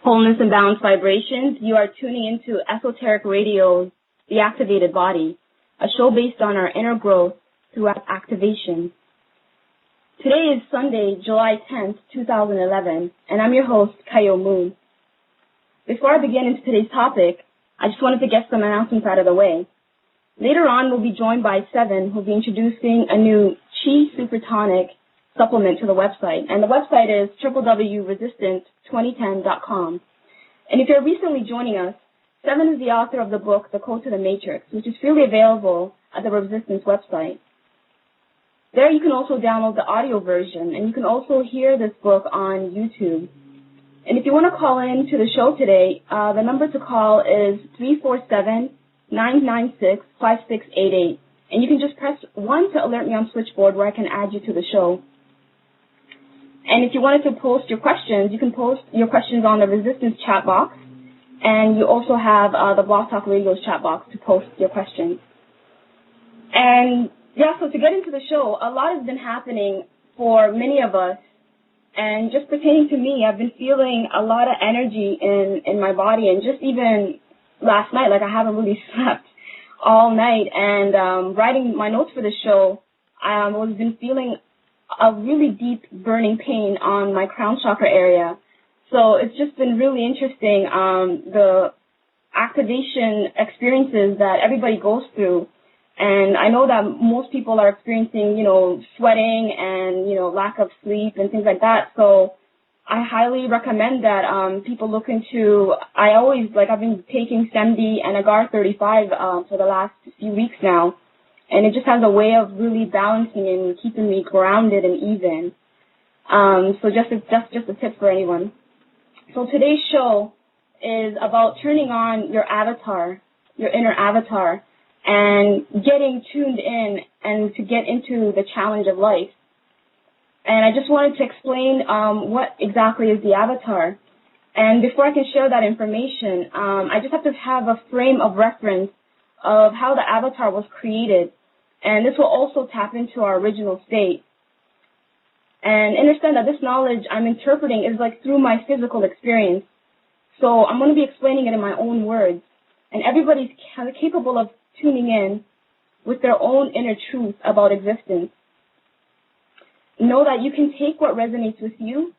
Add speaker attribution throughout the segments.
Speaker 1: wholeness and balanced vibrations. You are tuning into Esoteric Radio's The Activated Body, a show based on our inner growth through activation. Today is Sunday, July 10th, 2011, and I'm your host, Kayo Moon. Before I begin into today's topic, I just wanted to get some announcements out of the way. Later on, we'll be joined by Sevan, who'll be introducing a new Chi Super Tonic supplement to the website, and the website is www.resistance2010.com. And if you're recently joining us, Sevan is the author of the book, The Code to the Matrix, which is freely available at the Resistance website. There you can also download the audio version, and you can also hear this book on YouTube. And if you want to call in to the show today, the number to call is 347-996-5688. And you can just press 1 to alert me on switchboard where I can add you to the show. And if you wanted to post your questions, you can post your questions on the Resistance chat box. And you also have the Blog Talk Radio's chat box to post your questions. And yeah, so to get into the show, a lot has been happening for many of us. And just pertaining to me, I've been feeling a lot of energy in my body. And just even last night, like I haven't really slept all night. And writing my notes for the show, I've been feeling a really deep burning pain on my crown chakra area. So it's just been really interesting, the activation experiences that everybody goes through. And I know that most people are experiencing, sweating and, lack of sleep and things like that. So I highly recommend that people look into, I've been taking SEMD and Agar 35 for the last few weeks now. And it just has a way of really balancing and keeping me grounded and even. So just a tip for anyone. So today's show is about turning on your avatar, your inner avatar, and getting tuned in and to get into the challenge of life. And I just wanted to explain what exactly is the avatar. And before I can share that information, I just have to have a frame of reference of how the avatar was created. And this will also tap into our original state. And understand that this knowledge I'm interpreting is like through my physical experience. So I'm going to be explaining it in my own words. And everybody's capable of tuning in with their own inner truth about existence. Know that you can take what resonates with you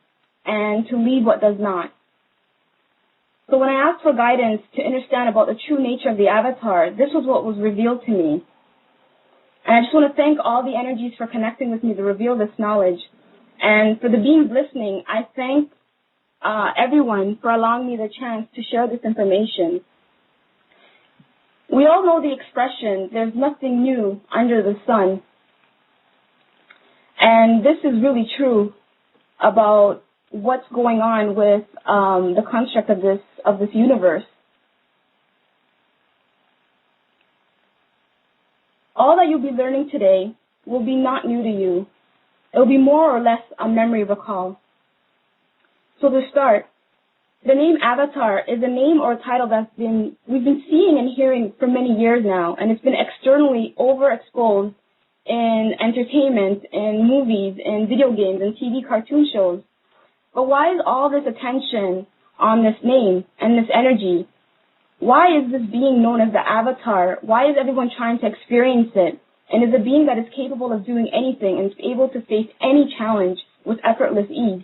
Speaker 1: and to leave what does not. So when I asked for guidance to understand about the true nature of the avatar, this was what was revealed to me. And I just want to thank all the energies for connecting with me to reveal this knowledge. And for the beings listening, I thank everyone for allowing me the chance to share this information. We all know the expression, there's nothing new under the sun. And this is really true about what's going on with the construct of this universe. All that you'll be learning today will be not new to you. It will be more or less a memory recall. So to start, the name Avatar is a name or a title we've been seeing and hearing for many years now, and it's been externally overexposed in entertainment, in movies, in video games, and TV cartoon shows. But why is all this attention on this name and this energy? Why is this being known as the Avatar? Why is everyone trying to experience it? And is a being that is capable of doing anything and is able to face any challenge with effortless ease.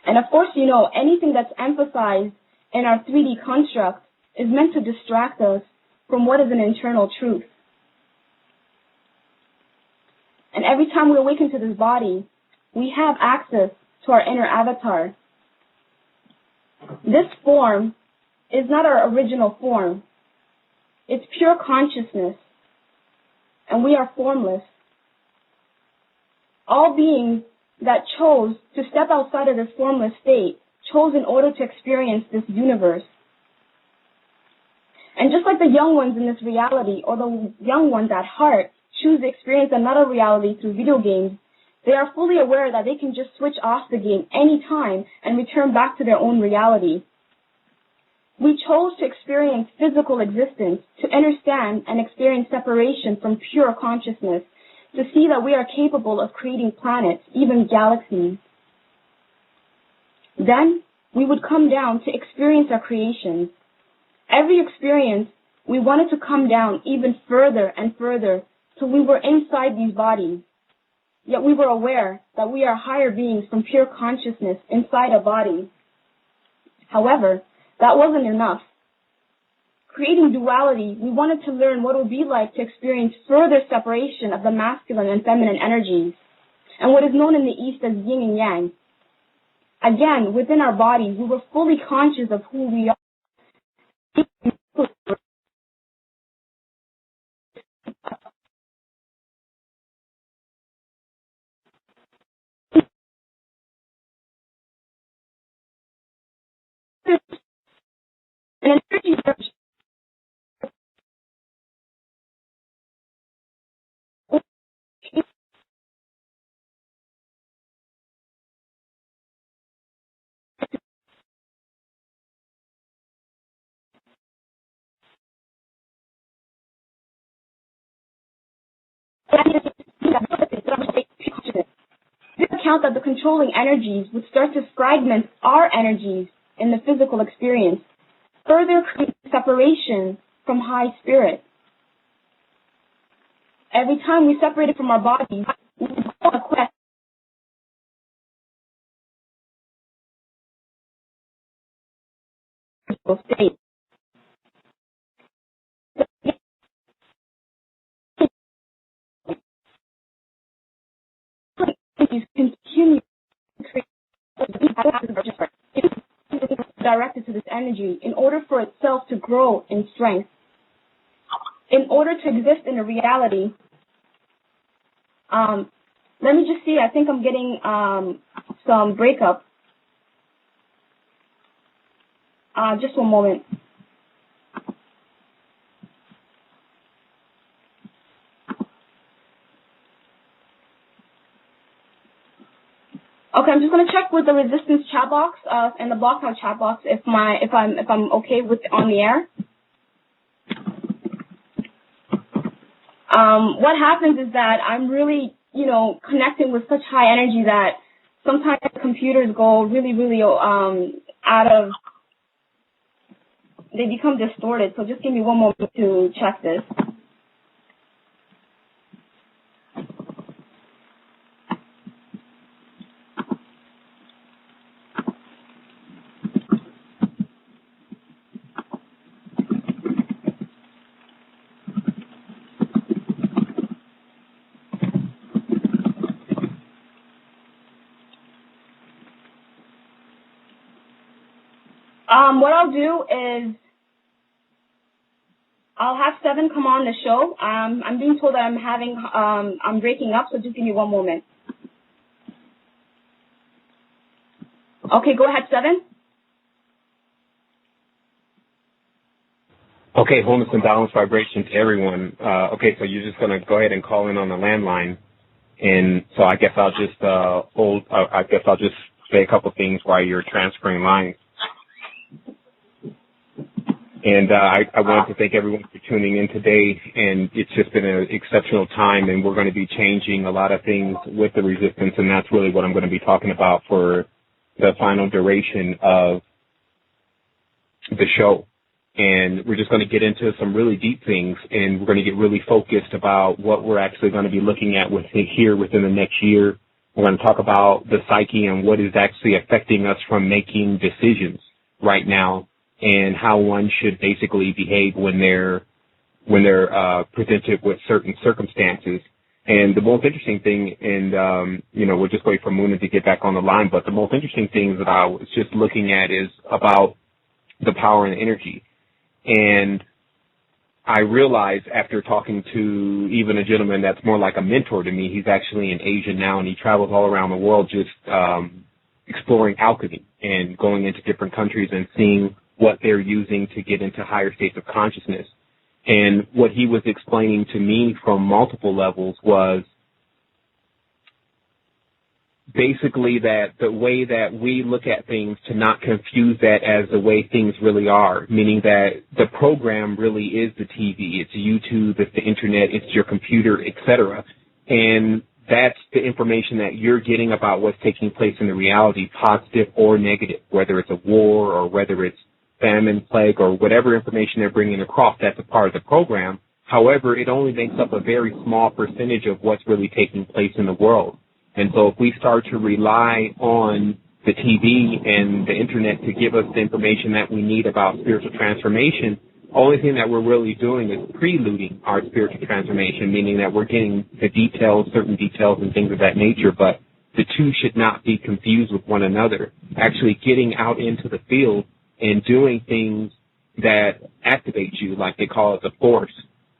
Speaker 1: And of course, anything that's emphasized in our 3D construct is meant to distract us from what is an internal truth. And every time we awaken to this body, we have access to our inner avatar. This form is not our original form. It's pure consciousness. And we are formless. All beings that chose to step outside of this formless state chose in order to experience this universe. And just like the young ones in this reality, or the young ones at heart, choose to experience another reality through video games, they are fully aware that they can just switch off the game anytime and return back to their own reality. We chose to experience physical existence, to understand and experience separation from pure consciousness, to see that we are capable of creating planets, even galaxies. Then we would come down to experience our creations. Every experience, we wanted to come down even further and further till we were inside these bodies. Yet we were aware that we are higher beings from pure consciousness inside a body. However, that wasn't enough. Creating duality, we wanted to learn what it would be like to experience further separation of the masculine and feminine energies, and what is known in the East as yin and yang. Again, within our bodies, we were fully conscious of who we are. And energy this account that the controlling energies would start to fragment our energies in the physical experience, further creating separation from high spirit. Every time we separated from our bodies, we would go on a quest state. Continue to create directed to this energy in order for itself to grow in strength. In order to exist in a reality, let me just see, I think I'm getting some breakup. Just one moment. Okay, I'm just gonna check with the resistance chat box and the blockhouse chat box if I'm okay with on the air. What happens is that I'm really, connecting with such high energy that sometimes computers go really out of, they become distorted. So just give me one moment to check this. What I'll do is I'll have Sevan come on the show. I'm being told that I'm breaking up, so just give me one moment. Okay, go ahead, Sevan.
Speaker 2: Okay, wholeness and balanced vibration to everyone. Okay, so you're just going to go ahead and call in on the landline, and so I guess I'll just say a couple things while you're transferring lines. And I wanted to thank everyone for tuning in today, and it's just been an exceptional time, and we're going to be changing a lot of things with the resistance, and that's really what I'm going to be talking about for the final duration of the show. And we're just going to get into some really deep things, and we're going to get really focused about what we're actually going to be looking at here within the next year. We're going to talk about the psyche and what is actually affecting us from making decisions right now, and how one should basically behave when they're presented with certain circumstances. And the most interesting thing, and we'll just wait for Muna to get back on the line, but the most interesting thing that I was just looking at is about the power and energy. And I realized after talking to even a gentleman that's more like a mentor to me, he's actually in Asia now, and he travels all around the world just exploring alchemy and going into different countries and seeing what they're using to get into higher states of consciousness. And what he was explaining to me from multiple levels was basically that the way that we look at things, to not confuse that as the way things really are, meaning that the program really is the TV, it's YouTube, it's the internet, it's your computer, etc. And that's the information that you're getting about what's taking place in the reality, positive or negative, whether it's a war or whether it's famine, plague, or whatever information they're bringing across. That's a part of the program. However, it only makes up a very small percentage of what's really taking place in the world. And so if we start to rely on the TV and the internet to give us the information that we need about spiritual transformation, the only thing that we're really doing is preluding our spiritual transformation, meaning that we're getting the details, certain details and things of that nature, but the two should not be confused with one another. Actually getting out into the field and doing things that activate you, like they call it the force,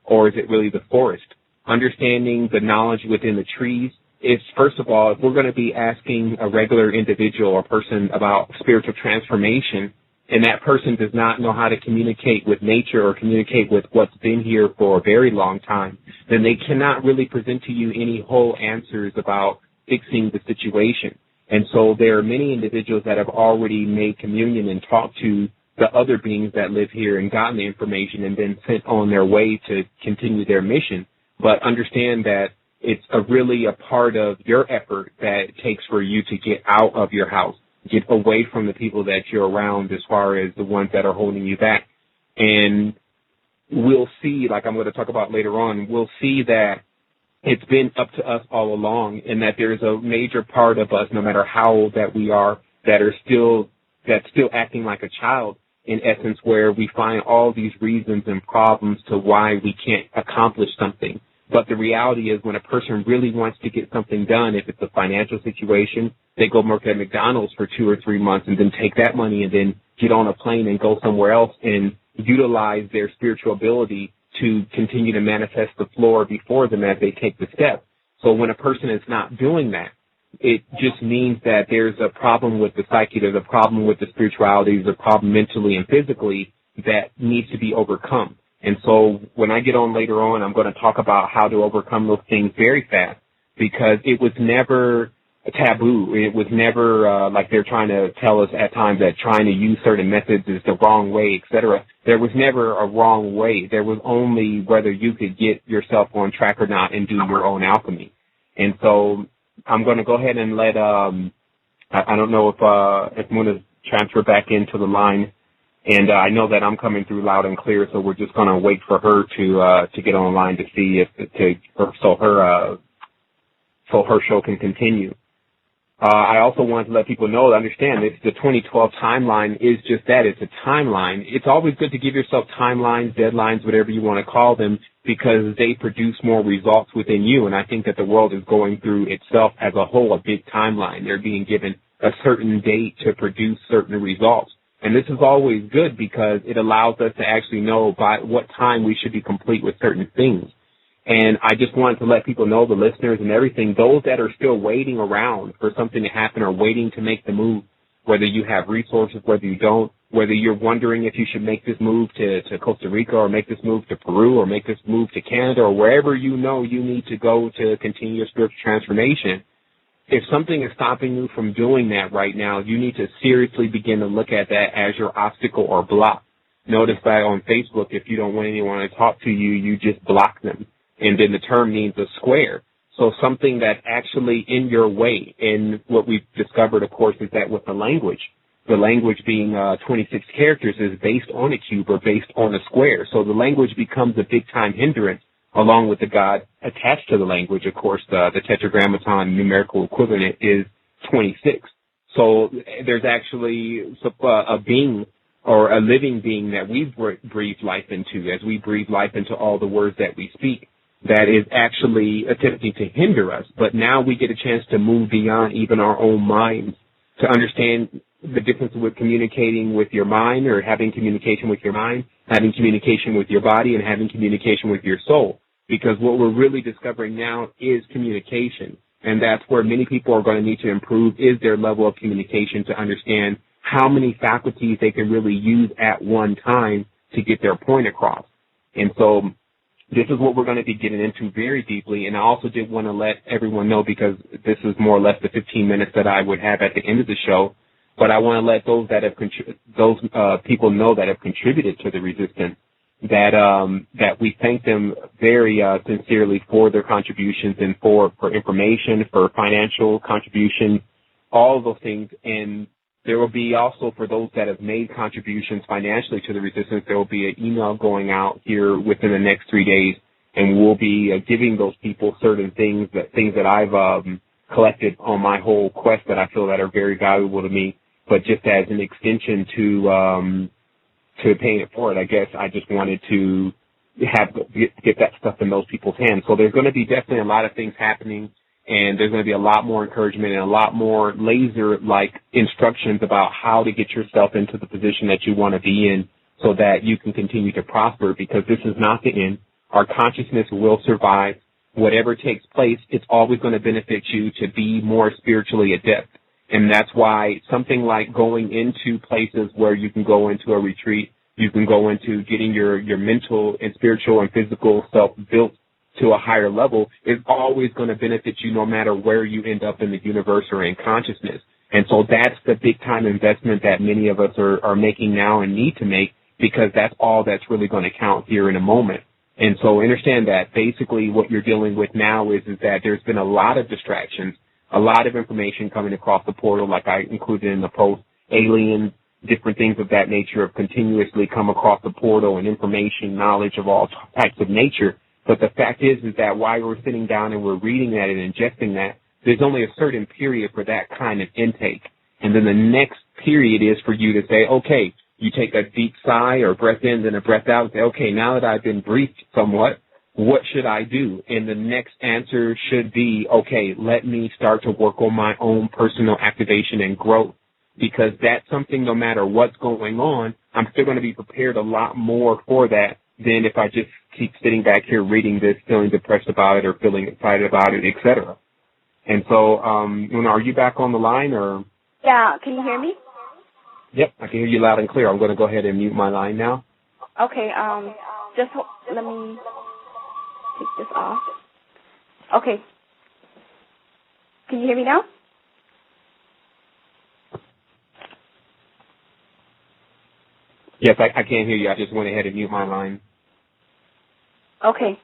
Speaker 2: or is it really the forest? Understanding the knowledge within the trees is, first of all, if we're going to be asking a regular individual or person about spiritual transformation, and that person does not know how to communicate with nature or communicate with what's been here for a very long time, then they cannot really present to you any whole answers about fixing the situation. And so there are many individuals that have already made communion and talked to the other beings that live here and gotten the information and then sent on their way to continue their mission. But understand that it's really a part of your effort that it takes for you to get out of your house, get away from the people that you're around as far as the ones that are holding you back. And we'll see, like I'm going to talk about later on, we'll see that it's been up to us all along, and that there's a major part of us, no matter how old that we are, that's still acting like a child, in essence, where we find all these reasons and problems to why we can't accomplish something. But the reality is when a person really wants to get something done, if it's a financial situation, they go work at McDonald's for 2 or 3 months and then take that money and then get on a plane and go somewhere else and utilize their spiritual ability to continue to manifest the floor before them as they take the step. So when a person is not doing that, it just means that there's a problem with the psyche, there's a problem with the spirituality, there's a problem mentally and physically that needs to be overcome. And so when I get on later on, I'm going to talk about how to overcome those things very fast, because it was never a taboo. It was never like they're trying to tell us at times that trying to use certain methods is the wrong way, etc. There was never a wrong way. There was only whether you could get yourself on track or not and do your own alchemy. And so I'm going to go ahead and let I don't know if Muna's transfer back into the line. And I know that I'm coming through loud and clear, so we're just going to wait for her to get online to see so her show can continue. I also wanted to let people know to understand that the 2012 timeline is just that. It's a timeline. It's always good to give yourself timelines, deadlines, whatever you want to call them, because they produce more results within you. And I think that the world is going through itself as a whole, a big timeline. They're being given a certain date to produce certain results. And this is always good because it allows us to actually know by what time we should be complete with certain things. And I just wanted to let people know, the listeners and everything, those that are still waiting around for something to happen or waiting to make the move, whether you have resources, whether you don't, whether you're wondering if you should make this move to Costa Rica or make this move to Peru or make this move to Canada or wherever you know you need to go to continue your spiritual transformation, if something is stopping you from doing that right now, you need to seriously begin to look at that as your obstacle or block. Notice that on Facebook, if you don't want anyone to talk to you, you just block them. And then the term means a square. So something that's actually in your way. And what we've discovered, of course, is that with the language being 26 characters is based on a cube or based on a square. So the language becomes a big-time hindrance, along with the God attached to the language. Of course, the tetragrammaton numerical equivalent is 26. So there's actually a being or a living being that we breathe life into, as we breathe life into all the words that we speak, that is actually attempting to hinder us. But now we get a chance to move beyond even our own minds to understand the difference with communicating with your mind or having communication with your mind, having communication with your body, and having communication with your soul. Because what we're really discovering now is communication. And that's where many people are going to need to improve, is their level of communication, to understand how many faculties they can really use at one time to get their point across. And so this is what we're going to be getting into very deeply. And I also did want to let everyone know, because this is more or less the 15 minutes that I would have at the end of the show, but I want to let those that have people know that have contributed to the resistance, that we thank them very sincerely for their contributions and for information, for financial contributions, all of those things. And there will be also, for those that have made contributions financially to the resistance, there will be an email going out here within the next 3 days, and we'll be giving those people certain things that I've collected on my whole quest that I feel that are very valuable to me, but just as an extension to paying it forward. I guess I just wanted to get that stuff in those people's hands. So there's going to be definitely a lot of things happening, and there's going to be a lot more encouragement and a lot more laser-like instructions about how to get yourself into the position that you want to be in so that you can continue to prosper, because this is not the end. Our consciousness will survive. Whatever takes place, it's always going to benefit you to be more spiritually adept. And that's why something like going into places where you can go into a retreat, you can go into getting your mental and spiritual and physical self built to a higher level is always going to benefit you no matter where you end up in the universe or in consciousness. And so that's the big time investment that many of us are making now and need to make, because that's all that's really going to count here in a moment. And so understand that basically what you're dealing with now is that there's been a lot of distractions, a lot of information coming across the portal, like I included in the post. Aliens, different things of that nature have continuously come across the portal, and information, knowledge of all types of nature. But the fact is that while we're sitting down and we're reading that and ingesting that, there's only a certain period for that kind of intake. And then the next period is for you to say, okay, you take a deep sigh or breath in and a breath out and say, okay, now that I've been briefed somewhat, what should I do? And the next answer should be, okay, let me start to work on my own personal activation and growth, because that's something, no matter what's going on, I'm still going to be prepared a lot more for that than if I just keep sitting back here reading this, feeling depressed about it or feeling excited about it, etc. And so, Luna, are you back on the line? Or?
Speaker 3: Yeah, can you hear me?
Speaker 2: Yep, I can hear you loud and clear. I'm going to go ahead and mute my line now.
Speaker 3: Okay, let me take this off. Okay. Can you hear me now?
Speaker 2: Yes, I can't hear you. I just went ahead and mute my line.
Speaker 3: Okay.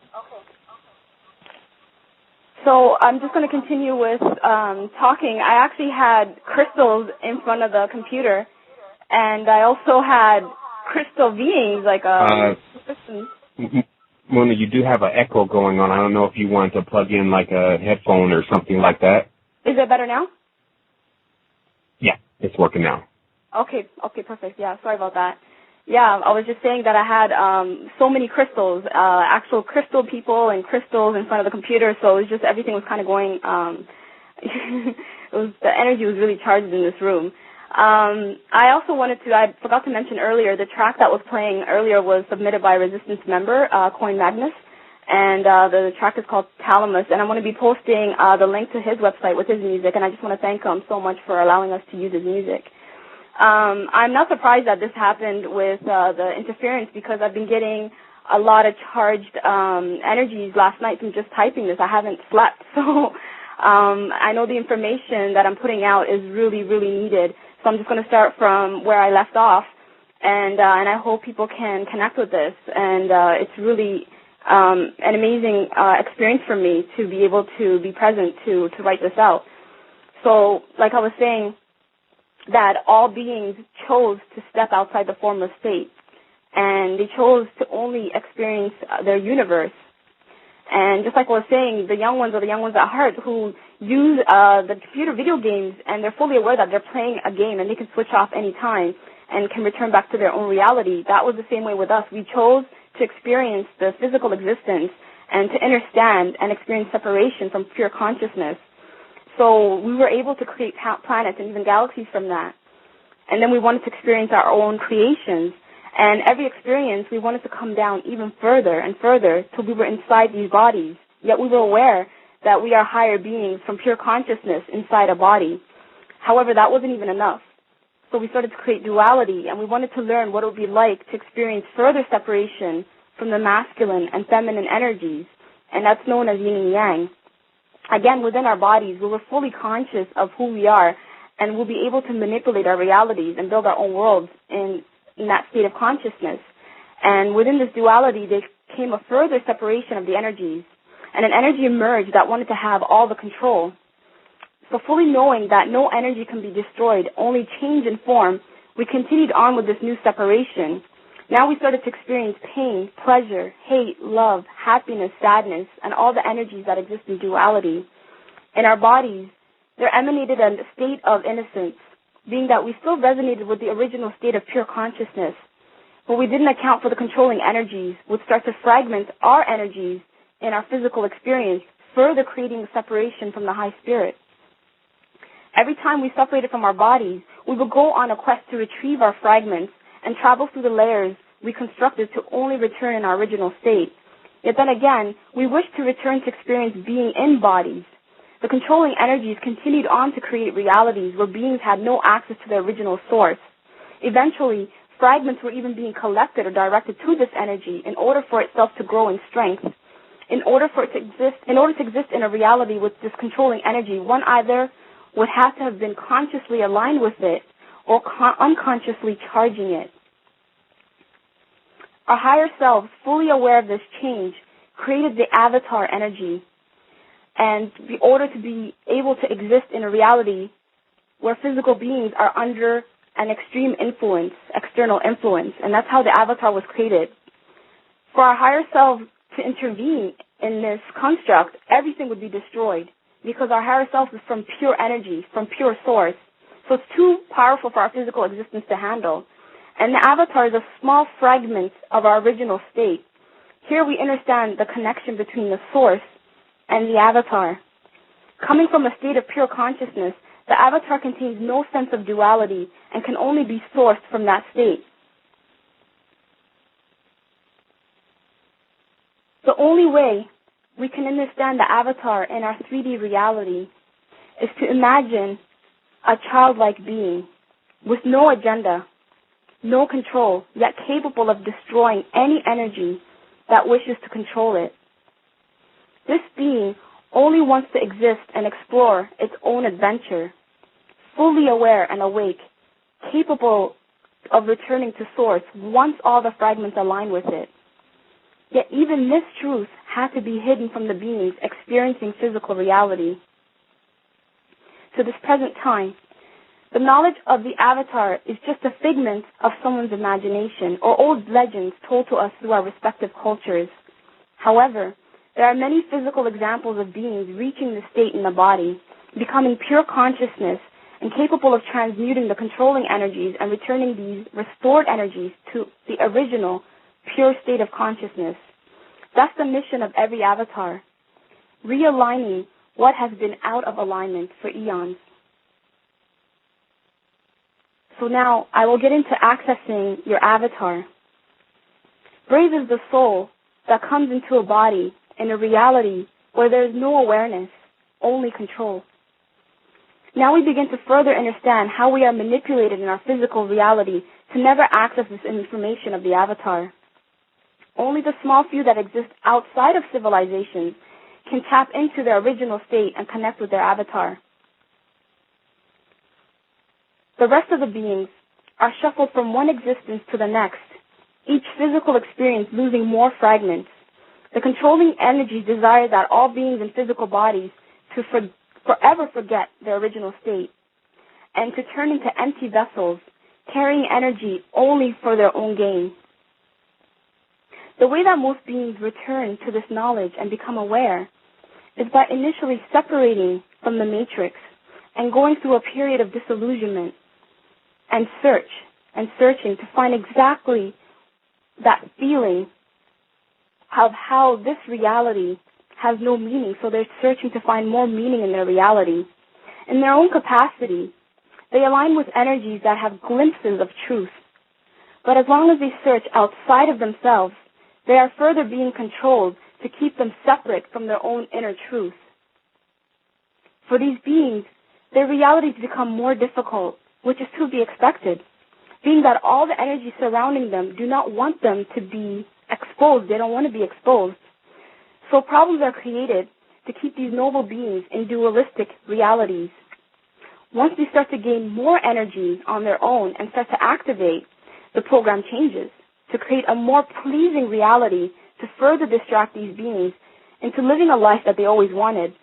Speaker 3: So I'm just going to continue with talking. I actually had crystals in front of the computer, and I also had crystal beings, like
Speaker 2: Mona, you do have an echo going on. I don't know if you want to plug in like a headphone or something like that.
Speaker 3: Is it better now?
Speaker 2: Yeah, it's working now.
Speaker 3: Okay, perfect. Yeah, sorry about that. Yeah, I was just saying that I had so many crystals, actual crystal people and crystals in front of the computer, so it was just everything was kind of going, the energy was really charged in this room. I also I forgot to mention earlier, the track that was playing earlier was submitted by a Resistance member, Coin Magnus, and the track is called Talamus, and I'm going to be posting the link to his website with his music, and I just want to thank him so much for allowing us to use his music. I'm not surprised that this happened with the interference, because I've been getting a lot of charged energies last night from just typing this. I haven't slept, so I know the information that I'm putting out is really, really needed. So I'm just going to start from where I left off, and I hope people can connect with this. And it's really an amazing experience for me to be able to be present to write this out. So, like I was saying, that all beings chose to step outside the formless state, and they chose to only experience their universe. And just like I was saying, the young ones are the young ones at heart who use the computer video games, and they're fully aware that they're playing a game and they can switch off any time and can return back to their own reality. That was the same way with us. We chose to experience the physical existence and to understand and experience separation from pure consciousness. So we were able to create planets and even galaxies from that. And then we wanted to experience our own creations. And every experience, we wanted to come down even further and further till we were inside these bodies. Yet we were aware that we are higher beings from pure consciousness inside a body. However, that wasn't even enough. So we started to create duality, and we wanted to learn what it would be like to experience further separation from the masculine and feminine energies, and that's known as yin and yang. Again, within our bodies, we were fully conscious of who we are, and we'll be able to manipulate our realities and build our own worlds in that state of consciousness. And within this duality, there came a further separation of the energies, and an energy emerged that wanted to have all the control. So fully knowing that no energy can be destroyed, only change in form, we continued on with this new separation. Now we started to experience pain, pleasure, hate, love, happiness, sadness, and all the energies that exist in duality. In our bodies, there emanated a state of innocence, being that we still resonated with the original state of pure consciousness, but we didn't account for the controlling energies, which start to fragment our energies in our physical experience, further creating a separation from the high spirit. Every time we separated from our bodies, we would go on a quest to retrieve our fragments and travel through the layers we constructed to only return in our original state. Yet then again, we wished to return to experience being in bodies. The controlling energies continued on to create realities where beings had no access to their original source. Eventually, fragments were even being collected or directed to this energy in order for itself to grow in strength. In order to exist in a reality with this controlling energy, one either would have to have been consciously aligned with it or unconsciously charging it. Our higher selves, fully aware of this change, created the avatar energy, and in order to be able to exist in a reality where physical beings are under an extreme influence, external influence, and that's how the avatar was created. For our higher selves to intervene in this construct, everything would be destroyed because our higher self is from pure energy, from pure source. So it's too powerful for our physical existence to handle. And the avatar is a small fragment of our original state. Here we understand the connection between the source and the avatar. Coming from a state of pure consciousness, the avatar contains no sense of duality and can only be sourced from that state. The only way we can understand the avatar in our 3D reality is to imagine a childlike being with no agenda, no control, yet capable of destroying any energy that wishes to control it. This being only wants to exist and explore its own adventure, fully aware and awake, capable of returning to source once all the fragments align with it. Yet even this truth had to be hidden from the beings experiencing physical reality. To this present time, the knowledge of the avatar is just a figment of someone's imagination or old legends told to us through our respective cultures. However, there are many physical examples of beings reaching the state in the body, becoming pure consciousness, and capable of transmuting the controlling energies and returning these restored energies to the original pure state of consciousness. That's the mission of every avatar, realigning what has been out of alignment for eons. So now I will get into accessing your avatar. Brave is the soul that comes into a body in a reality where there is no awareness, only control. Now we begin to further understand how we are manipulated in our physical reality to never access this information of the avatar. Only the small few that exist outside of civilization can tap into their original state and connect with their avatar. The rest of the beings are shuffled from one existence to the next, each physical experience losing more fragments. The controlling energies desire that all beings in physical bodies to forever forget their original state and to turn into empty vessels, carrying energy only for their own gain. The way that most beings return to this knowledge and become aware is by initially separating from the matrix and going through a period of disillusionment and searching to find exactly that feeling of how this reality has no meaning, so they're searching to find more meaning in their reality. In their own capacity, they align with energies that have glimpses of truth. But as long as they search outside of themselves, they are further being controlled to keep them separate from their own inner truth. For these beings, their realities become more difficult, which is to be expected, being that all the energies surrounding them do not want them to be exposed. They don't want to be exposed. So problems are created to keep these noble beings in dualistic realities. Once they start to gain more energies on their own and start to activate, the program changes. to create a more pleasing reality to further distract these beings into living a life that they always wanted.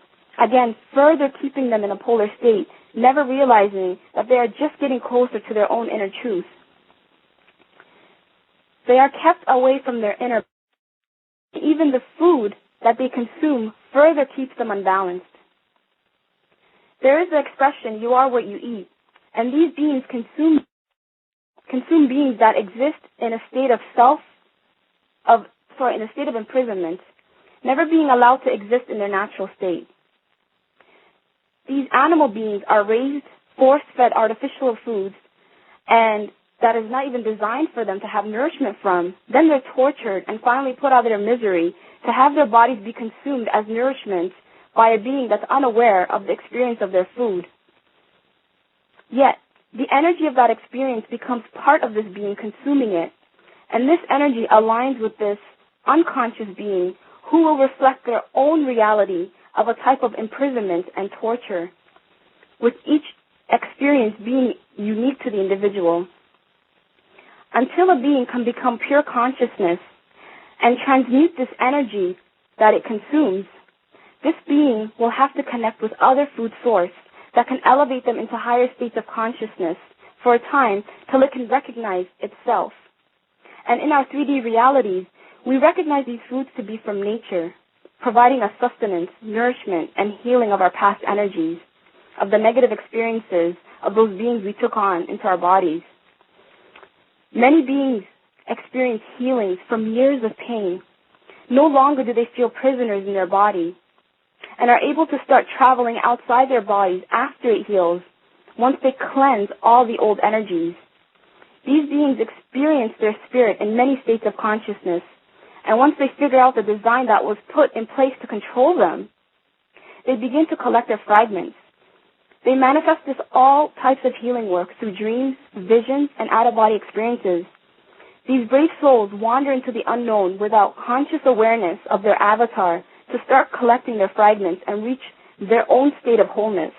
Speaker 3: Again, further keeping them in a polar state, never realizing that they are just getting closer to their own inner truth. They are kept away from their inner. Even the food that they consume further keeps them unbalanced. There is the expression, you are what you eat, and these beings consume beings that exist in a state of imprisonment, never being allowed to exist in their natural state. These animal beings are raised, force-fed artificial foods, and that is not even designed for them to have nourishment from. Then they're tortured and finally put out of their misery to have their bodies be consumed as nourishment by a being that's unaware of the experience of their food. Yet, the energy of that experience becomes part of this being consuming it, and this energy aligns with this unconscious being who will reflect their own reality of a type of imprisonment and torture, with each experience being unique to the individual. Until a being can become pure consciousness and transmute this energy that it consumes, this being will have to connect with other food source that can elevate them into higher states of consciousness for a time till it can recognize itself. And in our 3D realities, we recognize these foods to be from nature, providing us sustenance, nourishment, and healing of our past energies, of the negative experiences of those beings we took on into our bodies. Many beings experience healings from years of pain. No longer do they feel prisoners in their body and are able to start traveling outside their bodies after it heals, once they cleanse all the old energies. These beings experience their spirit in many states of consciousness, and once they figure out the design that was put in place to control them, they begin to collect their fragments. They manifest this all types of healing work through dreams, visions, and out-of-body experiences. These brave souls wander into the unknown without conscious awareness of their avatar to start collecting their fragments and reach their own state of wholeness.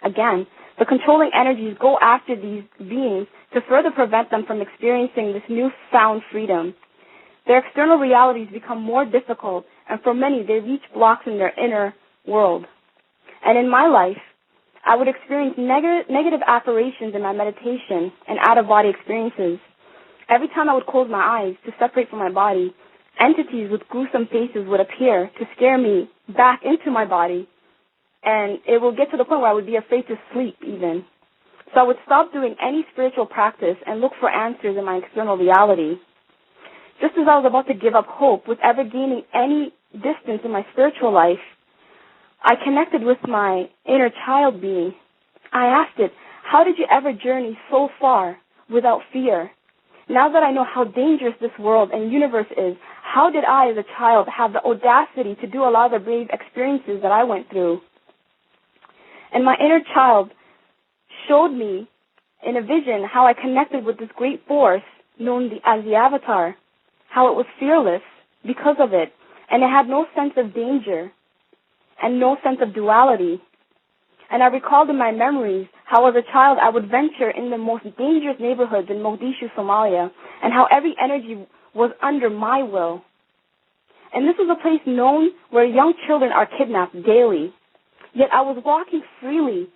Speaker 3: Again, the controlling energies go after these beings to further prevent them from experiencing this newfound freedom. Their external realities become more difficult, and for many, they reach blocks in their inner world. And in my life, I would experience negative apparitions in my meditation and out-of-body experiences. Every time I would close my eyes to separate from my body, entities with gruesome faces would appear to scare me back into my body, and it will get to the point where I would be afraid to sleep even. So I would stop doing any spiritual practice and look for answers in my external reality. Just as I was about to give up hope with ever gaining any distance in my spiritual life, I connected with my inner child being. I asked it, how did you ever journey so far without fear? Now that I know how dangerous this world and universe is, how did I as a child have the audacity to do a lot of the brave experiences that I went through? And my inner child showed me in a vision how I connected with this great force known as the Avatar, how it was fearless because of it, and it had no sense of danger and no sense of duality. And I recalled in my memories how as a child I would venture in the most dangerous neighborhoods in Mogadishu, Somalia, and how every energy was under my will. And this was a place known where young children are kidnapped daily. Yet I was walking freely,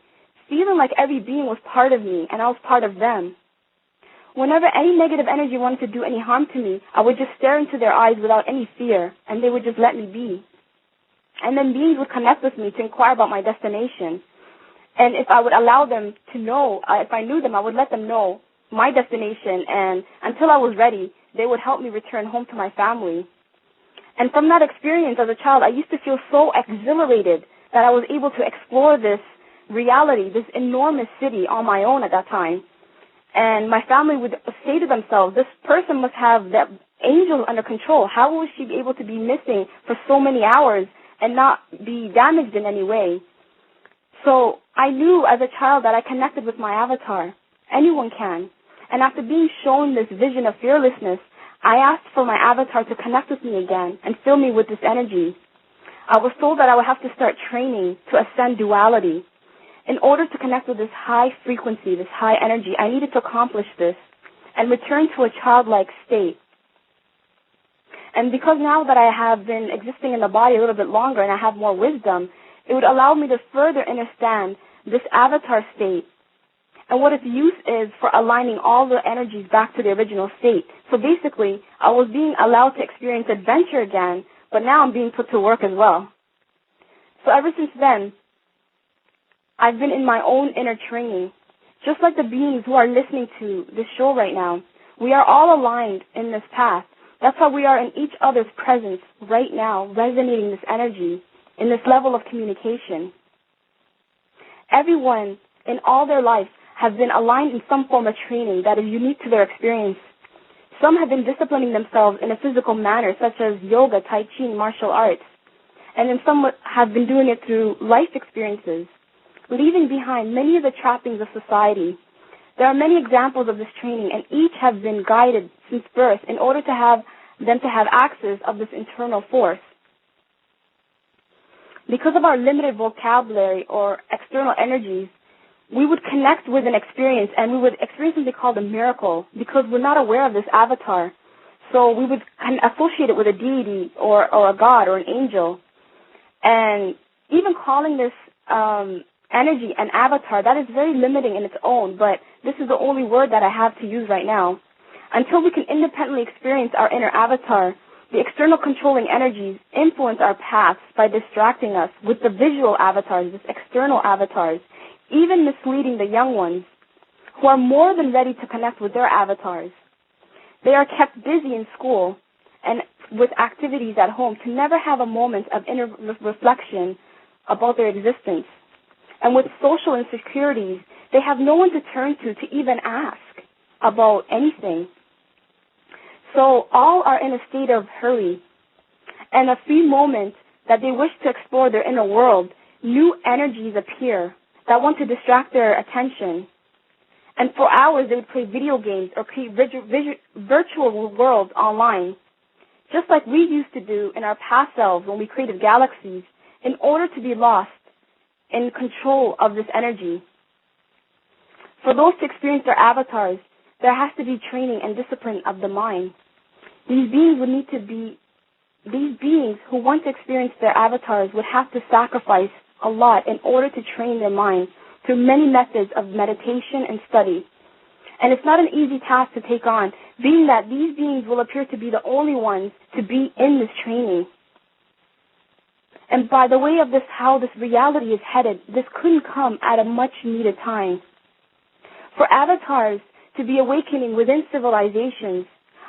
Speaker 3: feeling like every being was part of me and I was part of them. Whenever any negative energy wanted to do any harm to me, I would just stare into their eyes without any fear, and they would just let me be. And then beings would connect with me to inquire about my destination. And if I would allow them to know, if I knew them, I would let them know my destination. And until I was ready, they would help me return home to my family. And from that experience as a child, I used to feel so exhilarated that I was able to explore this reality, this enormous city on my own at that time. And my family would say to themselves, this person must have the angel under control. How will she be able to be missing for so many hours and not be damaged in any way? So I knew as a child that I connected with my avatar. Anyone can. And after being shown this vision of fearlessness, I asked for my avatar to connect with me again and fill me with this energy. I was told that I would have to start training to ascend duality. In order to connect with this high frequency, this high energy, I needed to accomplish this. and return to a childlike state. And because now that I have been existing in the body a little bit longer and I have more wisdom, it would allow me to further understand this avatar state and what its use is for aligning all the energies back to the original state. So basically, I was being allowed to experience adventure again, but now I'm being put to work as well. So ever since then, I've been in my own inner training. Just like the beings who are listening to this show right now, we are all aligned in this path. That's why we are in each other's presence right now, resonating this energy in this level of communication. Everyone in all their life has been aligned in some form of training that is unique to their experience. Some have been disciplining themselves in a physical manner, such as yoga, tai chi, and martial arts. And then some have been doing it through life experiences, leaving behind many of the trappings of society. There are many examples of this training, and each have been guided since birth in order to have them to have access of this internal force. Because of our limited vocabulary or external energies, we would connect with an experience, and we would experience something called a miracle because we're not aware of this avatar. So we would associate it with a deity or a god or an angel. And even calling this energy an avatar, that is very limiting in its own, but this is the only word that I have to use right now. Until we can independently experience our inner avatar, the external controlling energies influence our paths by distracting us with the visual avatars, these external avatars, even misleading the young ones who are more than ready to connect with their avatars. They are kept busy in school and with activities at home to never have a moment of inner reflection about their existence. And with social insecurities, they have no one to turn to even ask about anything. So all are in a state of hurry. And a few moments that they wish to explore their inner world, new energies appear that want to distract their attention. And for hours they would play video games or create virtual worlds online, just like we used to do in our past selves when we created galaxies, in order to be lost in control of this energy. For those to experience their avatars, there has to be training and discipline of the mind. These beings who want to experience their avatars would have to sacrifice a lot in order to train their mind through many methods of meditation and study. And it's not an easy task to take on, being that these beings will appear to be the only ones to be in this training. And by the way of this, how this reality is headed, this couldn't come at a much needed time. For avatars to be awakening within civilizations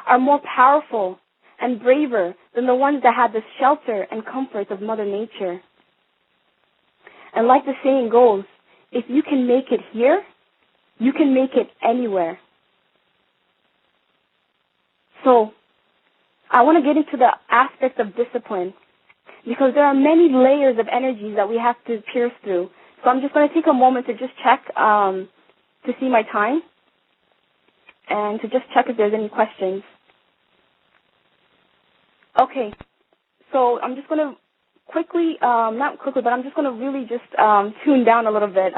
Speaker 3: are more powerful and braver than the ones that had the shelter and comforts of Mother Nature. And like the saying goes, if you can make it here, you can make it anywhere. So I want to get into the aspect of discipline, because there are many layers of energies that we have to pierce through. So I'm just going to take a moment to just check to see my time and to just check if there's any questions. Okay, so I'm just going to not quickly, but I'm just going to really just tune down a little bit.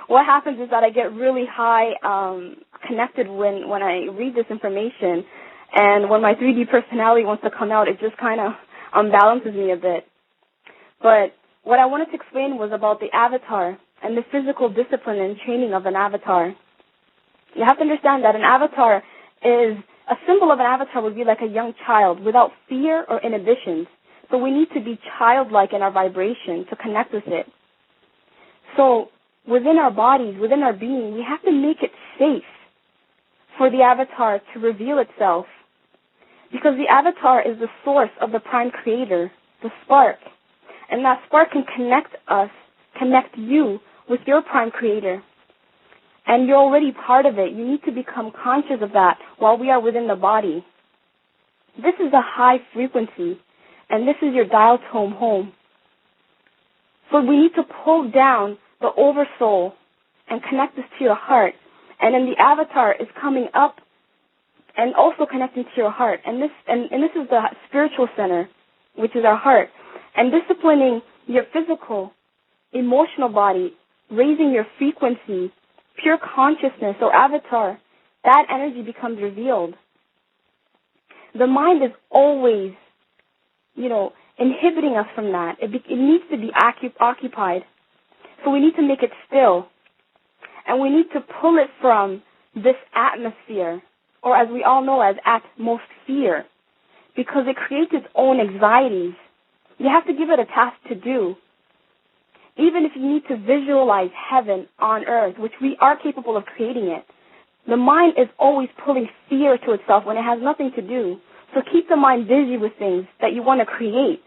Speaker 3: What happens is that I get really high connected when I read this information, and when my 3D personality wants to come out, it just kind of unbalances me a bit. But what I wanted to explain was about the avatar and the physical discipline and training of an avatar. You have to understand that an avatar is, a symbol of an avatar would be like a young child without fear or inhibitions. So we need to be childlike in our vibration to connect with it. So within our bodies, within our being, we have to make it safe for the avatar to reveal itself. Because the avatar is the source of the prime creator, the spark. And that spark can connect you with your prime creator. And you're already part of it. You need to become conscious of that while we are within the body. This is a high frequency, and this is your dial tone home. So we need to pull down the oversoul and connect this to your heart. And then the avatar is coming up and also connecting to your heart. And this is the spiritual center, which is our heart. And disciplining your physical, emotional body, raising your frequency, pure consciousness or avatar that energy becomes revealed. The mind is always, inhibiting us from that. It needs to be occupied. So we need to make it still. And we need to pull it from this atmosphere, or as we all know as atmosphere, because it creates its own anxieties. You have to give it a task to do. Even if you need to visualize heaven on earth, which we are capable of creating it, the mind is always pulling fear to itself when it has nothing to do. So keep the mind busy with things that you want to create.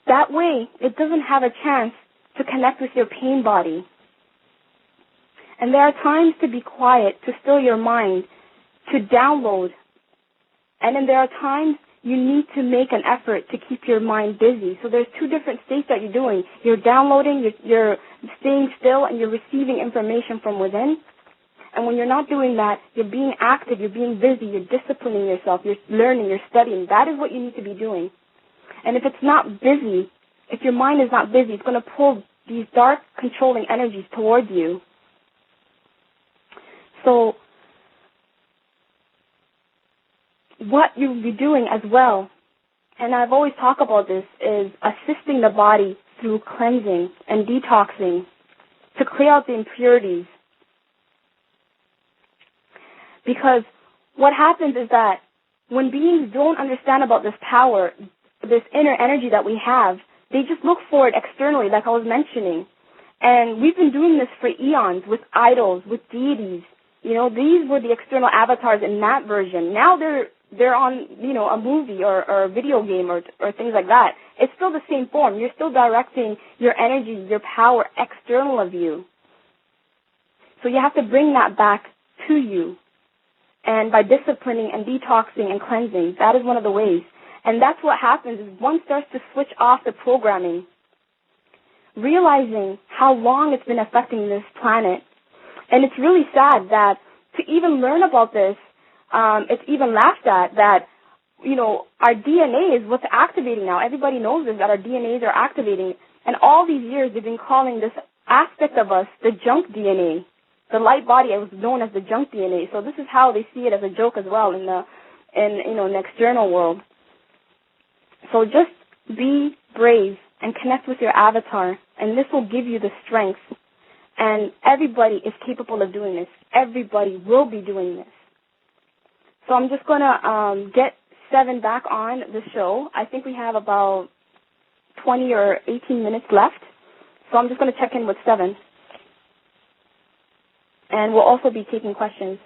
Speaker 3: That way, it doesn't have a chance to connect with your pain body. And there are times to be quiet, to still your mind, to download. And then there are times you need to make an effort to keep your mind busy. So there's two different states that you're doing. You're downloading, you're staying still, and you're receiving information from within. And when you're not doing that, you're being active, you're being busy, you're disciplining yourself, you're learning, you're studying. That is what you need to be doing. And if it's not busy, if your mind is not busy, it's going to pull these dark, controlling energies towards you. So what you'll be doing as well, and I've always talked about this, is assisting the body through cleansing and detoxing to clear out the impurities. Because what happens is that when beings don't understand about this power, this inner energy that we have, they just look for it externally, like I was mentioning. And we've been doing this for eons with idols, with deities. These were the external avatars in that version. Now they're on, a movie or a video game or things like that. It's still the same form. You're still directing your energy, your power external of you. So you have to bring that back to you. And by disciplining and detoxing and cleansing, that is one of the ways. And that's what happens is one starts to switch off the programming, realizing how long it's been affecting this planet. And it's really sad that to even learn about this, it's even laughed at that, our DNA is what's activating now. Everybody knows this, that our DNAs are activating. And all these years they've been calling this aspect of us the junk DNA. The light body was known as the junk DNA. So this is how they see it as a joke as well in the external world. So just be brave and connect with your avatar, and this will give you the strength. And everybody is capable of doing this. Everybody will be doing this. So I'm just going to get Sevan back on the show. I think we have about 20 or 18 minutes left. So I'm just going to check in with Sevan. And we'll also be taking questions.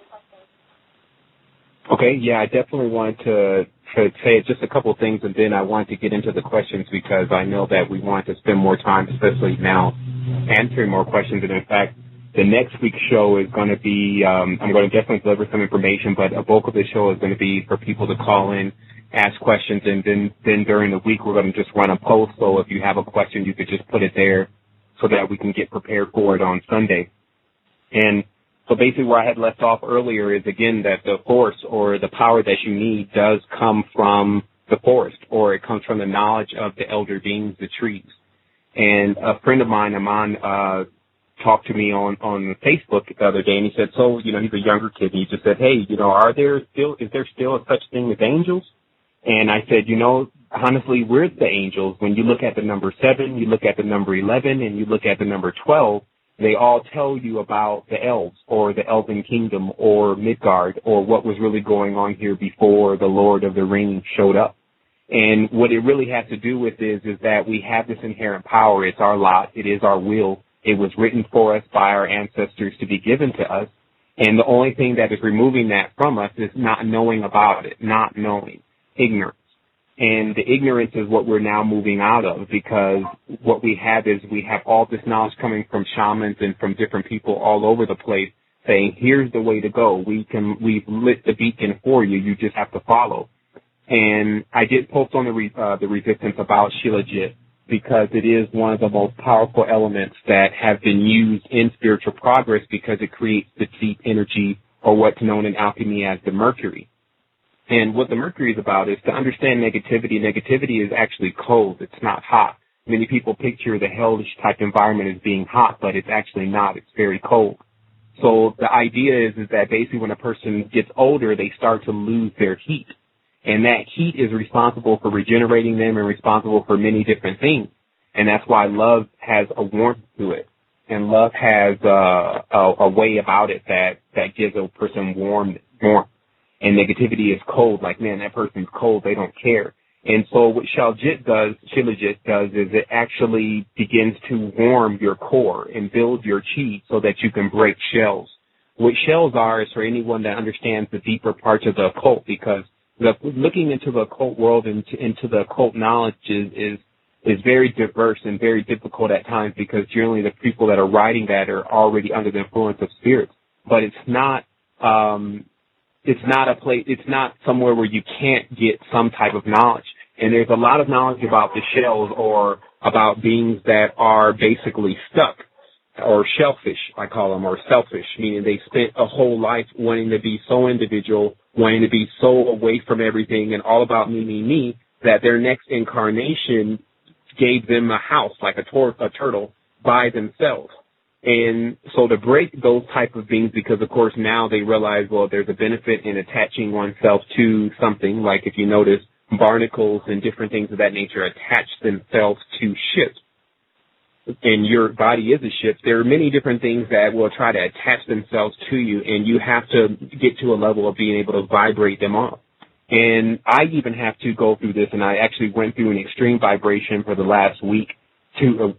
Speaker 2: Okay, yeah, I definitely wanted to say just a couple of things, and then I wanted to get into the questions because I know that we want to spend more time, especially now, answering more questions. And in fact, the next week's show is going to be, I'm going to definitely deliver some information, but a bulk of the show is going to be for people to call in, ask questions, and then during the week we're going to just run a poll. So if you have a question, you could just put it there so that we can get prepared for it on Sunday. And so basically where I had left off earlier is, again, that the force or the power that you need does come from the forest, or it comes from the knowledge of the elder beings, the trees. And a friend of mine, Aman, talked to me on Facebook the other day, and he said, so, he's a younger kid, and he just said, hey, is there still a such thing as angels? And I said, honestly, we're the angels. When you look at the number 7, you look at the number 11, and you look at the number 12, they all tell you about the elves or the elven kingdom or Midgard or what was really going on here before the Lord of the Rings showed up. And what it really has to do with is that we have this inherent power. It's our lot. It is our will. It was written for us by our ancestors to be given to us. And the only thing that is removing that from us is not knowing about it, not knowing, ignorance. And the ignorance is what we're now moving out of, because what we have is we have all this knowledge coming from shamans and from different people all over the place saying, here's the way to go. We've lit the beacon for you. You just have to follow. And I did post on the resistance about Shilajit, because it is one of the most powerful elements that have been used in spiritual progress, because it creates the deep energy, or what's known in alchemy as the mercury. And what the mercury is about is to understand negativity. Negativity is actually cold. It's not hot. Many people picture the hellish type environment as being hot, but it's actually not. It's very cold. So the idea is that basically when a person gets older, they start to lose their heat. And that heat is responsible for regenerating them and responsible for many different things. And that's why love has a warmth to it. And love has a way about it that gives a person warmth. And negativity is cold. Like, man, that person's cold. They don't care. And so what Shilajit does is it actually begins to warm your core and build your chi so that you can break shells. What shells are is for anyone that understands the deeper parts of the occult, because looking into the occult world and into the occult knowledge is very diverse and very difficult at times, because generally the people that are writing that are already under the influence of spirits. But it's not a place, it's not somewhere where you can't get some type of knowledge. And there's a lot of knowledge about the shells, or about beings that are basically stuck, or shellfish, I call them, or selfish, meaning they spent a whole life wanting to be so individual, wanting to be so away from everything and all about me, that their next incarnation gave them a house, like a turtle, by themselves. And so to break those type of beings, because of course now they realize, well, there's a benefit in attaching oneself to something, like if you notice, barnacles and different things of that nature attach themselves to ships. And your body is a ship. There are many different things that will try to attach themselves to you, and you have to get to a level of being able to vibrate them off. And I even have to go through this, and I actually went through an extreme vibration for the last week, 2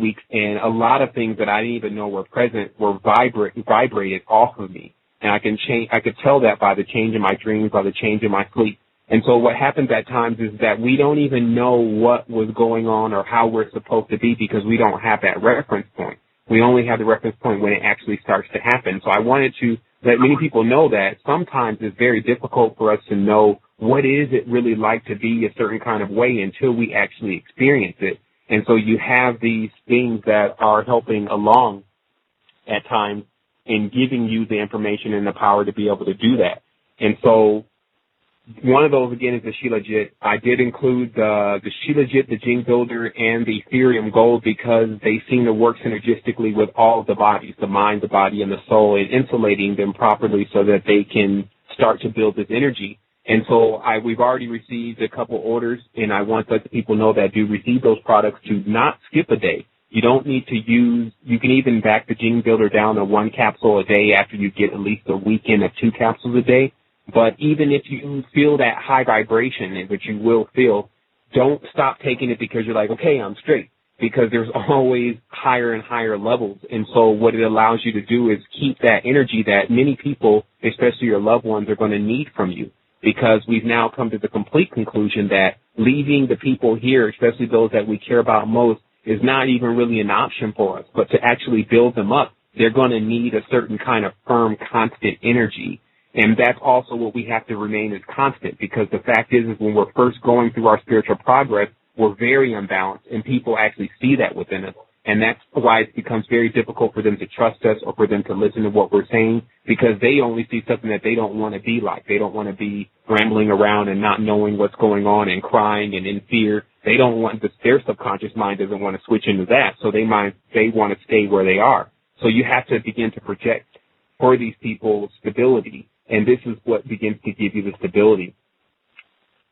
Speaker 2: weeks, and a lot of things that I didn't even know were present were vibrated off of me. And I could tell that by the change in my dreams, by the change in my sleep. And so what happens at times is that we don't even know what was going on or how we're supposed to be, because we don't have that reference point. We only have the reference point when it actually starts to happen. So I wanted to let many people know that sometimes it's very difficult for us to know what is it really like to be a certain kind of way until we actually experience it. And so you have these things that are helping along at times in giving you the information and the power to be able to do that. And so one of those, again, is the Shilajit. I did include the Shilajit, the Jing Builder, and the Ethereum Gold, because they seem to work synergistically with all of the bodies, the mind, the body, and the soul, and insulating them properly so that they can start to build this energy. And so we've already received a couple orders, and I want to let the people know that do receive those products to not skip a day. You don't need to you can even back the Jing Builder down to 1 capsule a day after you get at least a weekend of 2 capsules a day. But even if you feel that high vibration, which you will feel, don't stop taking it because you're like, okay, I'm straight, because there's always higher and higher levels. And so what it allows you to do is keep that energy that many people, especially your loved ones, are going to need from you, because we've now come to the complete conclusion that leaving the people here, especially those that we care about most, is not even really an option for us. But to actually build them up, they're going to need a certain kind of firm, constant energy. And that's also what we have to remain as constant, because the fact is when we're first going through our spiritual progress, we're very unbalanced, and people actually see that within us. And that's why it becomes very difficult for them to trust us or for them to listen to what we're saying, because they only see something that they don't want to be like. They don't want to be rambling around and not knowing what's going on and crying and in fear. They don't want their subconscious mind doesn't want to switch into that, so they want to stay where they are. So you have to begin to project for these people stability. And this is what begins to give you the stability.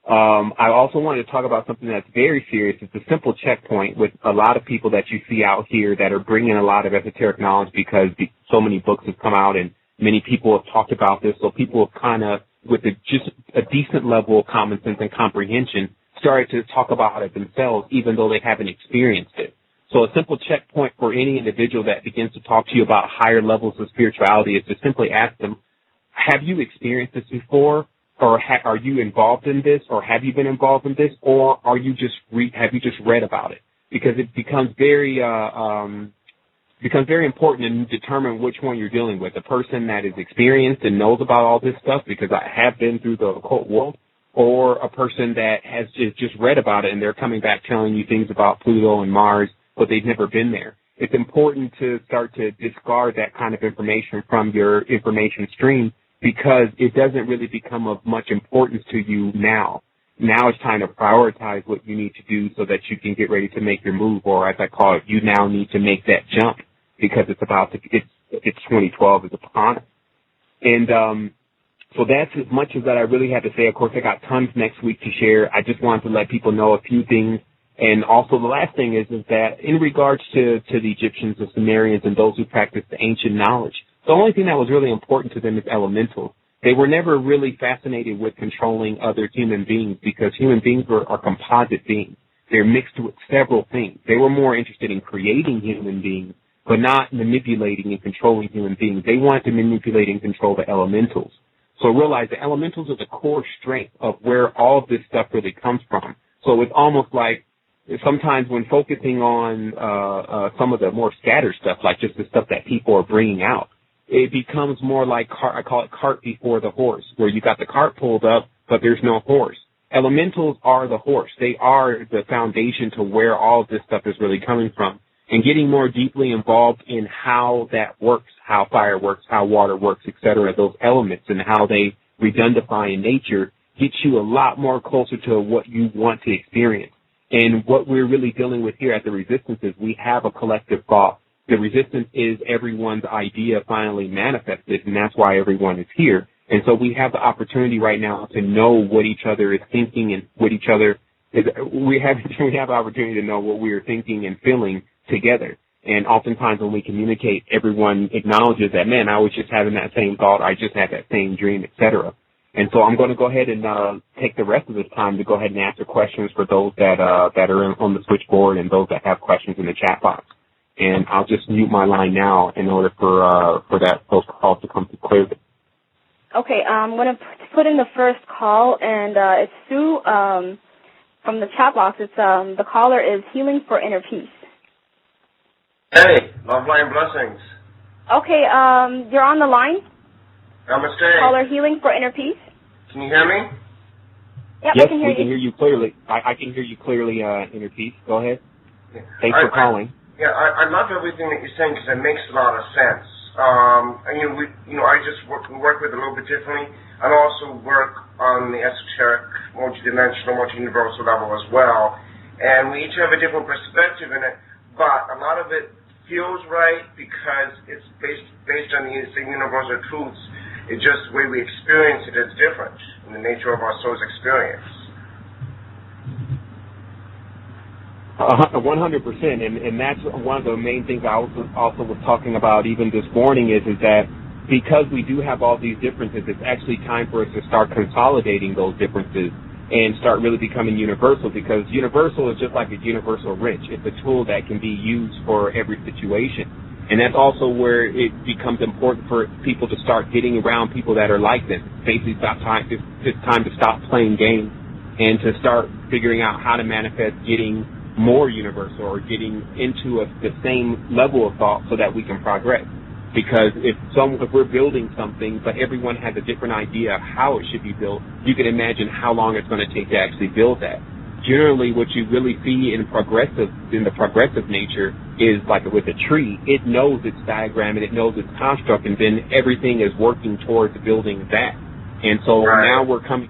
Speaker 2: I also wanted to talk about something that's very serious. It's a simple checkpoint with a lot of people that you see out here that are bringing a lot of esoteric knowledge, because so many books have come out and many people have talked about this. So people have kind of, with just a decent level of common sense and comprehension, started to talk about it themselves, even though they haven't experienced it. So a simple checkpoint for any individual that begins to talk to you about higher levels of spirituality is to simply ask them, have you experienced this before, or are you involved in this, or have you been involved in this, or have you just read about it? Because it becomes very important to determine which one you're dealing with. A person that is experienced and knows about all this stuff, because I have been through the occult world, or a person that has just read about it and they're coming back telling you things about Pluto and Mars, but they've never been there. It's important to start to discard that kind of information from your information stream, because it doesn't really become of much importance to you now. Now it's time to prioritize what you need to do so that you can get ready to make your move, or as I call it, you now need to make that jump, because it's it's 2012 is upon us. And so that's as much as that I really had to say. Of course, I got tons next week to share. I just wanted to let people know a few things. And also the last thing is that in regards to the Egyptians, the Sumerians, and those who practiced the ancient knowledge, the only thing that was really important to them is elementals. They were never really fascinated with controlling other human beings because human beings are composite beings. They're mixed with several things. They were more interested in creating human beings, but not manipulating and controlling human beings. They wanted to manipulate and control the elementals. So realize the elementals are the core strength of where all of this stuff really comes from. So it's almost like sometimes when focusing on some of the more scattered stuff, like just the stuff that people are bringing out, it becomes more like, I call it cart before the horse, where you got the cart pulled up, but there's no horse. Elementals are the horse. They are the foundation to where all of this stuff is really coming from. And getting more deeply involved in how that works, how fire works, how water works, et cetera, those elements and how they redundify in nature gets you a lot more closer to what you want to experience. And what we're really dealing with here at the Resistance is we have a collective thought. The Resistance is everyone's idea finally manifested, and that's why everyone is here. And so we have the opportunity right now to know what each other is thinking and what each other is. We have the opportunity to know what we are thinking and feeling together. And oftentimes when we communicate, everyone acknowledges that, man, I was just having that same thought, I just had that same dream, etc. And so I'm going to go ahead and take the rest of this time to go ahead and answer questions for those that are on the switchboard and those that have questions in the chat box. And I'll just mute my line now in order for those calls to come through clearly.
Speaker 3: Okay, I'm going to put in the first call, and it's Sue from the chat box. It's the caller is Healing for Inner Peace.
Speaker 4: Hey, love, light, and blessings.
Speaker 3: Okay, you're on the line.
Speaker 4: Namaste.
Speaker 3: Caller Healing for Inner Peace.
Speaker 4: Can you hear me?
Speaker 3: Yep,
Speaker 2: yes,
Speaker 3: I can hear
Speaker 2: we can hear you clearly. I can hear you clearly, Inner Peace. Go ahead. Yeah. Thanks for calling.
Speaker 4: I love everything that you're saying because it makes a lot of sense. I just work with it a little bit differently. I also work on the esoteric, multidimensional, multi-universal level as well. And we each have a different perspective in it, but a lot of it feels right because it's based on the same universal truths. It's just the way we experience it is different in the nature of our soul's experience.
Speaker 2: 100%, and that's one of the main things I also was talking about even this morning is that because we do have all these differences, it's actually time for us to start consolidating those differences and start really becoming universal, because universal is just like a universal wrench. It's a tool that can be used for every situation. And that's also where it becomes important for people to start getting around people that are like them. Basically, it's time to stop playing games and to start figuring out how to manifest getting more universal or getting into the same level of thought so that we can progress. Because if we're building something, but everyone has a different idea of how it should be built, you can imagine how long it's going to take to actually build that. Generally, what you really see in the progressive nature is like with a tree. It knows its diagram and it knows its construct, and then everything is working towards building that. And so now we're coming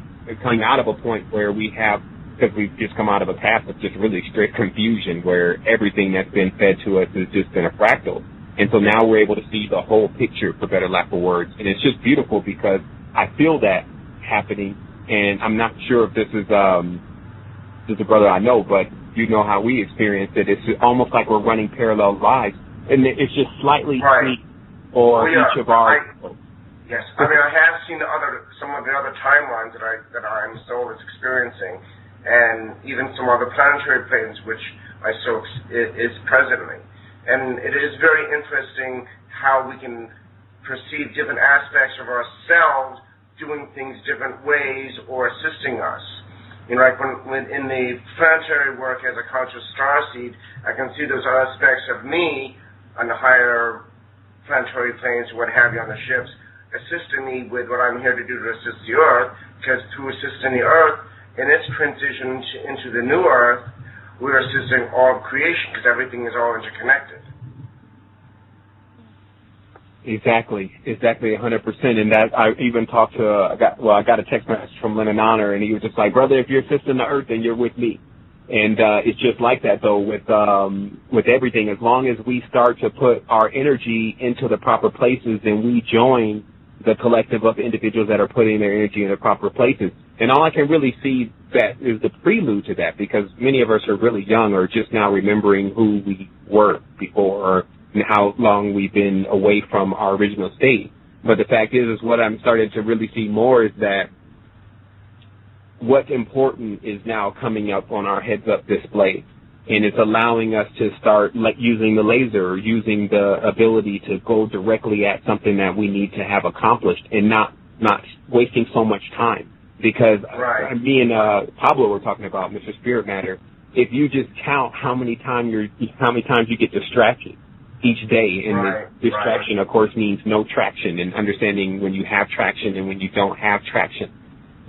Speaker 2: out of a point where we have, because we've just come out of a path of just really strict confusion where everything that's been fed to us has just been a fractal. And so now we're able to see the whole picture, for better lack of words. And it's just beautiful because I feel that happening. And I'm not sure if this is a brother I know, but you know how we experienced it. It's almost like we're running parallel lives. And it's just slightly tweaked for each of our...
Speaker 4: Yes. I mean, I have seen some of the other timelines that I'm soul is experiencing, and even some other planetary planes which my soul is presently. And it is very interesting how we can perceive different aspects of ourselves doing things different ways or assisting us. Like when in the planetary work as a conscious starseed, I can see those aspects of me on the higher planetary planes, what have you, on the ships, assisting me with what I'm here to do to assist the Earth, because through assisting the Earth in its transition into the new Earth, we're assisting all of creation because everything is all interconnected.
Speaker 2: Exactly, 100%. And that I even talked to, I got a text message from Lennon Honor, and he was just like, brother, if you're assisting the Earth, then you're with me. And it's just like that, though, with everything. As long as we start to put our energy into the proper places, and we join the collective of individuals that are putting their energy in the proper places. And all I can really see that is the prelude to that, because many of us are really young or just now remembering who we were before and how long we've been away from our original state. But the fact is what I'm starting to really see more is that what's important is now coming up on our heads-up display, and it's allowing us to start using the laser, using the ability to go directly at something that we need to have accomplished, and not wasting so much time. Because me and Pablo were talking about Mr. Spirit Matter. If you just count how many times you get distracted each day, and the distraction, of course, means no traction, and understanding when you have traction and when you don't have traction.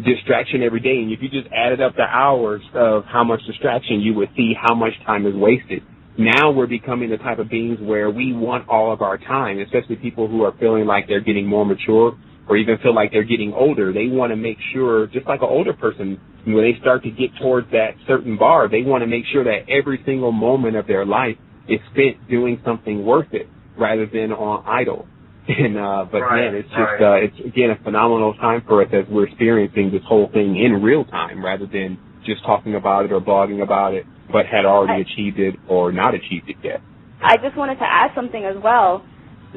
Speaker 2: Distraction every day, and if you just added up the hours of how much distraction, you would see how much time is wasted. Now we're becoming the type of beings where we want all of our time, especially people who are feeling like they're getting more mature or even feel like they're getting older. They want to make sure, just like an older person, when they start to get towards that certain bar, they want to make sure that every single moment of their life is spent doing something worth it rather than on idle. And man, it's just it's again a phenomenal time for us as we're experiencing this whole thing in real time, rather than just talking about it or blogging about it, but had already achieved it or not achieved it yet.
Speaker 3: I just wanted to add something as well,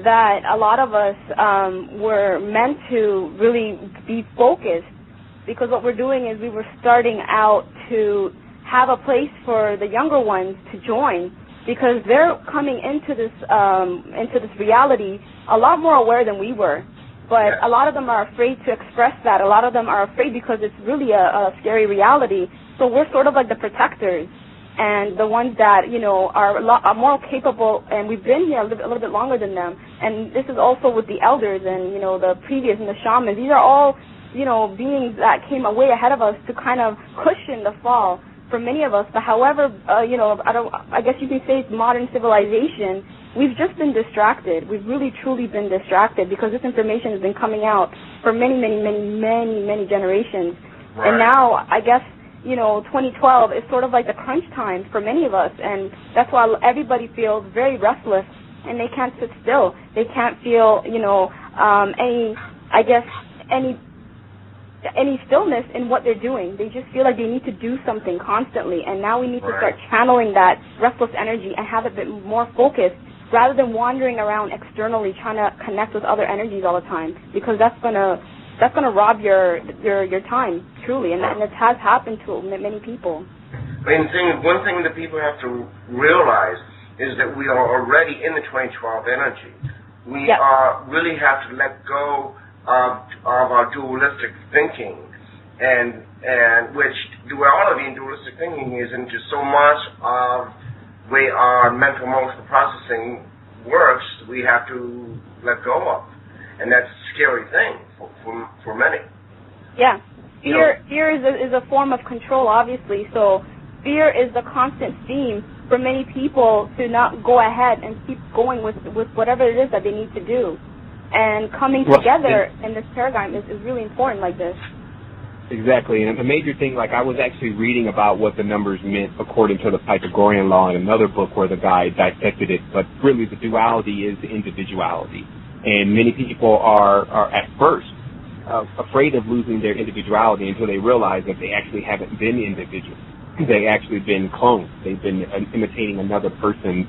Speaker 3: that a lot of us were meant to really be focused, because what we're doing is we were starting out to have a place for the younger ones to join, because they're coming into this reality a lot more aware than we were. But a lot of them are afraid to express that. A lot of them are afraid because it's really a scary reality. So we're sort of like the protectors and the ones that, are more capable, and we've been here a little bit longer than them. And this is also with the elders and, the previous and the shamans. These are all, beings that came way ahead of us to kind of cushion the fall for many of us. But however, I guess you can say it's modern civilization, we've just been distracted. We've really, truly been distracted, because this information has been coming out for many, many, many, many, many generations. Right. And now, I guess, 2012 is sort of like the crunch time for many of us, and that's why everybody feels very restless, and they can't sit still. They can't feel, any stillness in what they're doing. They just feel like they need to do something constantly, and now we need to start channeling that restless energy and have it a bit more focused, rather than wandering around externally trying to connect with other energies all the time, because that's gonna rob your time, truly, and it has happened to many people.
Speaker 4: One thing that people have to realize is that we are already in the 2012 energy. We really have to let go of our dualistic thinking, and which duality and dualistic thinking is into so much of the way our mental emotional processing works. We have to let go of, and that's a scary thing for many.
Speaker 3: Yeah, fear is a form of control, obviously. So fear is the constant theme for many people to not go ahead and keep going with whatever it is that they need to do. And coming together in this paradigm is really important like this.
Speaker 2: Exactly. And a major thing, like I was actually reading about what the numbers meant according to the Pythagorean law in another book where the guy dissected it, but really the duality is individuality. And many people are at first afraid of losing their individuality until they realize that they actually haven't been individuals. They've actually been clones. They've been imitating another person's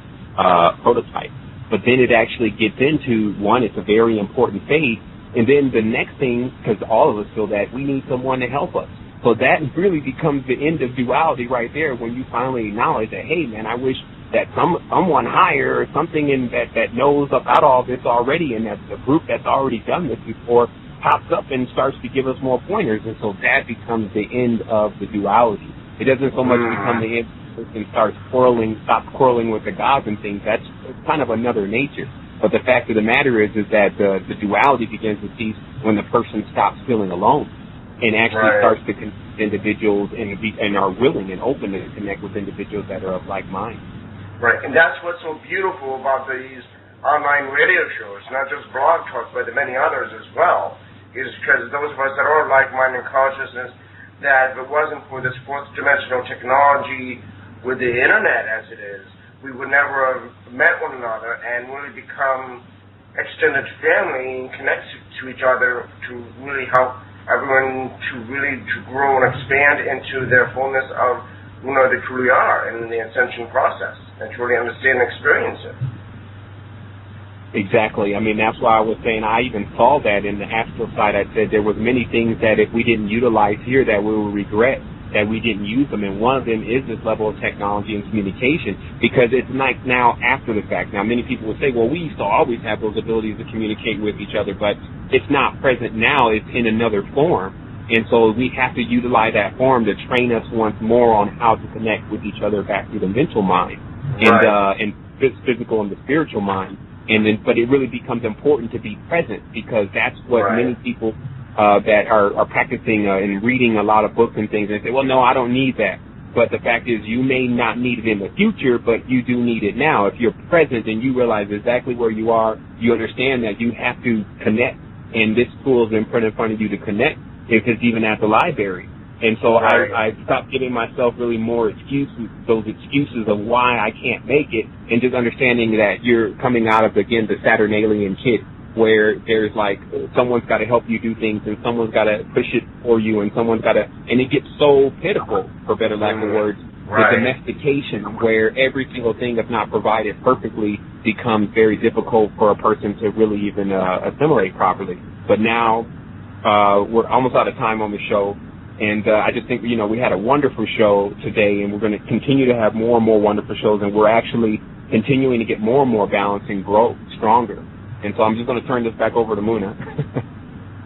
Speaker 2: prototype. But then it actually gets into, one, it's a very important phase, and then the next thing, because all of us feel that, we need someone to help us. So that really becomes the end of duality right there, when you finally acknowledge that, hey, man, I wish that someone higher or something that knows about all this already, and that the group that's already done this before pops up and starts to give us more pointers, and so that becomes the end of the duality. It doesn't so much become the end and stops quarreling with the gods and things. That's kind of another nature. But the fact of the matter is that the duality begins to cease when the person stops feeling alone and actually starts to connect individuals and are willing and open to connect with individuals that are of like mind.
Speaker 4: Right, and that's what's so beautiful about these online radio shows, not just Blog Talk, but the many others as well, is because those of us that are like-minded consciousness, that if it wasn't for this fourth dimensional technology with the internet as it is, we would never have met one another and really become extended family and connect to each other to really help everyone to grow and expand into their fullness of who they truly are in the ascension process and truly understand and experience it.
Speaker 2: Exactly. I mean, that's why I was saying I even saw that in the astral side. I said there was many things that if we didn't utilize here that we will regret that we didn't use them, and one of them is this level of technology and communication, because it's like now after the fact. Now, many people will say, well, we used to always have those abilities to communicate with each other, but it's not present now. It's in another form, and so we have to utilize that form to train us once more on how to connect with each other back through the mental mind and physical and the spiritual mind. And then, but it really becomes important to be present, because that's what many people that are practicing and reading a lot of books and things, and they say, well, no, I don't need that. But the fact is, you may not need it in the future, but you do need it now. If you're present and you realize exactly where you are, you understand that you have to connect, and this tool is in front of you to connect, if it's even at the library. And so I stopped giving myself really more excuses, those excuses of why I can't make it, and just understanding that you're coming out of, again, the Saturnalian kid, where there's like someone's got to help you do things, and someone's got to push it for you, and someone's got to, and it gets so pitiful, for better lack of words, the domestication, where every single thing, if not provided perfectly, becomes very difficult for a person to really even assimilate properly. But now we're almost out of time on the show. And I just think, we had a wonderful show today, and we're going to continue to have more and more wonderful shows, and we're actually continuing to get more and more balance and grow stronger. And so I'm just going to turn this back over to Muna.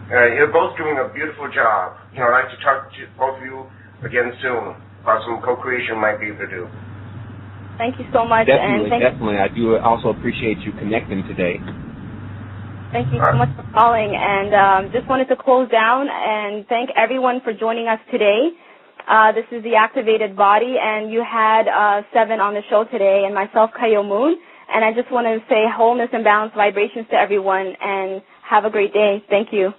Speaker 4: You're both doing a beautiful job. I'd like to talk to both of you again soon about some co-creation might be able to do.
Speaker 3: Thank you so much.
Speaker 2: Definitely. I do also appreciate you connecting today.
Speaker 3: Thank you so much for calling, and just wanted to close down and thank everyone for joining us today. This is The Activated Body, and you had Sevan on the show today, and myself, Kayo Moon, and I just want to say wholeness and balanced vibrations to everyone, and have a great day. Thank you.